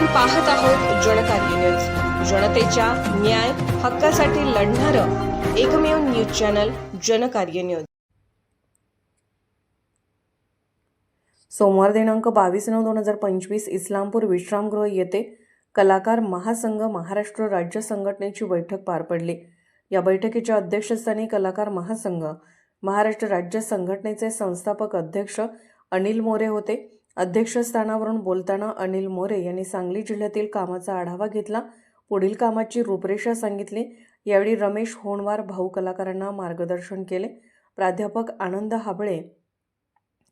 पाहत आहोत जनकार्य न्यूज, जनतेच्या न्याय हक्कासाठी लढणारं एकमेव न्यूज चॅनल जनकार्य न्यूज। सोमवार दिनांक 22/9/2025 इस्लामपूर विश्रामगृह येथे कलाकार महासंघ महाराष्ट्र राज्य संघटनेची बैठक पार पडली। या बैठकीच्या अध्यक्षस्थानी कलाकार महासंघ महाराष्ट्र राज्य संघटनेचे संस्थापक अध्यक्ष अनिल मोरे होते। अध्यक्षस्थानावरून बोलताना अनिल मोरे यांनी सांगली जिल्ह्यातील कामाचा आढावा घेतला, पुढील कामाची रूपरेषा सांगितली। यावेळी रमेश होणवार भाऊ कलाकारांना मार्गदर्शन केले। प्राध्यापक आनंद हाबळे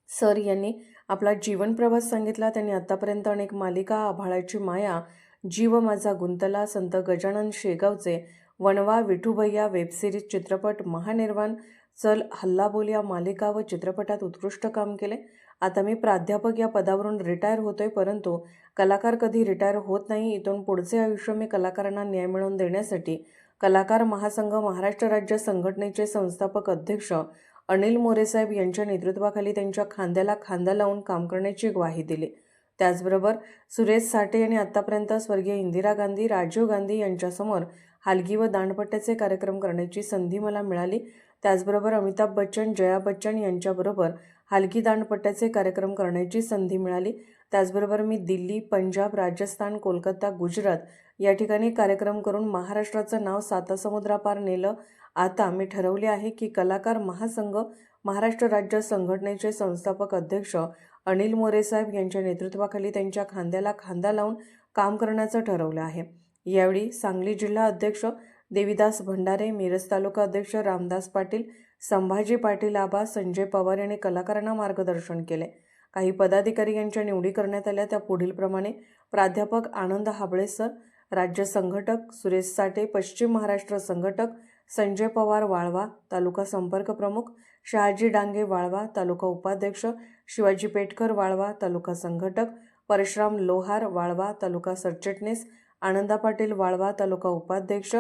सर यांनी आपला जीवन प्रवास सांगितला। त्यांनी आतापर्यंत अनेक मालिका, आभाळाची माया, जीव माझा गुंतला, संत गजानन शेगावचे, वणवा, विठुभैया, वेबसिरीज, चित्रपट, महानिर्वाण, चल हल्ला बोल या मालिका व चित्रपटात उत्कृष्ट काम केले। आता मी प्राध्यापक या पदावरून रिटायर होतोय, परंतु कलाकार कधी रिटायर होत नाही। इथून पुढचे आयुष्य मी कलाकारांना न्याय मिळवून देण्यासाठी कलाकार महासंघ महाराष्ट्र राज्य संघटनेचे संस्थापक अध्यक्ष अनिल मोरे साहेब यांच्या नेतृत्वाखाली त्यांच्या खांद्याला खांदा लावून काम करण्याची ग्वाही दिली। त्याचबरोबर सुरेश साठे यांनी आतापर्यंत स्वर्गीय इंदिरा गांधी, राजीव गांधी यांच्यासमोर हलगी व दांडपट्ट्याचे कार्यक्रम करण्याची संधी मला मिळाली। त्याचबरोबर अमिताभ बच्चन, जया बच्चन यांच्याबरोबर हलगी दांडपट्ट्याचे कार्यक्रम करण्याची संधी मिळाली। त्याचबरोबर मी दिल्ली, पंजाब, राजस्थान, कोलकाता, गुजरात या ठिकाणी कार्यक्रम करून महाराष्ट्राचं नाव सातासमुद्रापार नेलं। आता मी ठरवले आहे की कलाकार महासंघ महाराष्ट्र राज्य संघटनेचे संस्थापक अध्यक्ष अनिल मोरे साहेब यांच्या नेतृत्वाखाली त्यांच्या खांद्याला खांदा लावून काम करण्याचं ठरवलं आहे। यावेळी सांगली जिल्हा अध्यक्ष देविदास भंडारे, मिरज तालुका अध्यक्ष रामदास पाटील, संभाजी पाटील आबा, संजय पवार यांनी कलाकारांना मार्गदर्शन केले। काही पदाधिकारी यांच्या निवडी करण्यात आल्या, त्या पुढील प्रमाणे: प्राध्यापक आनंद हाबळे सर, राज्य संघटक सुरेश साठे, पश्चिम महाराष्ट्र संघटक संजय पवार वाळवा, तालुका संपर्क प्रमुख शहाजी डांगे वाळवा, तालुका उपाध्यक्ष शिवाजी पेटकर वाळवा, तालुका संघटक परशुराम लोहार वाळवा, तालुका सरचिटणीस आनंदा पाटील वाळवा, तालुका उपाध्यक्ष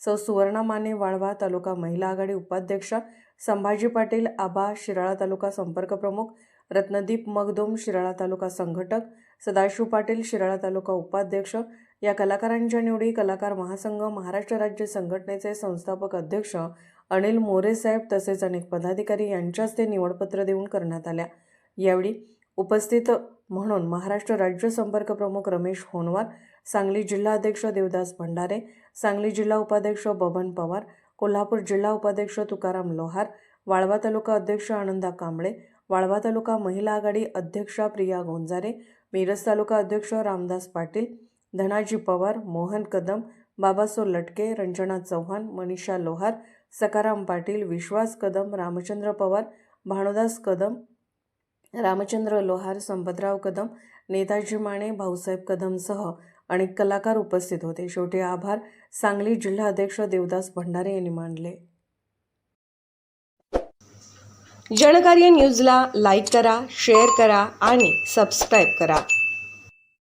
सौ सुवर्णा माने वाळवा, तालुका महिला आघाडी उपाध्यक्ष संभाजी पाटील आबा, शिराळा तालुका संपर्क प्रमुख रत्नदीप मगदूम, शिराळा तालुका संघटक सदाशिव पाटील, शिराळा तालुका उपाध्यक्ष। या कलाकारांच्या निवडी कलाकार महासंघ महाराष्ट्र राज्य संघटनेचे संस्थापक अध्यक्ष अनिल मोरे साहेब तसेच अनेक पदाधिकारी यांच्या हस्ते निवडपत्र देऊन करण्यात आल्या। यावेळी उपस्थित म्हणून महाराष्ट्र राज्य संपर्क प्रमुख रमेश होणवार, सांगली जिल्हा अध्यक्ष देवदास भंडारे, सांगली जिल्हा उपाध्यक्ष बबन पवार, कोल्हापूर जिल्हा उपाध्यक्ष तुकाराम लोहार, वाळवा तालुका अध्यक्ष आनंदा कांबळे, वाळवा तालुका महिला आघाडी अध्यक्षा प्रिया गोंजारे, मिरज तालुका अध्यक्ष रामदास पाटील, धनाजी पवार, मोहन कदम, बाबासो लटके, रंजना चव्हाण, मनीषा लोहार, सकाराम पाटील, विश्वास कदम, रामचंद्र पवार, भानुदास कदम, रामचंद्र लोहार, संपतराव कदम, नेताजी माने, भाऊसाहेब कदमसह अनेक कलाकार उपस्थित होते। शेवटी आभार सांगली जिल्हा अध्यक्ष देवदास भंडारे यांनी मानले। जनकार्य न्यूजला लाईक करा, शेअर करा आणि सबस्क्राईब करा।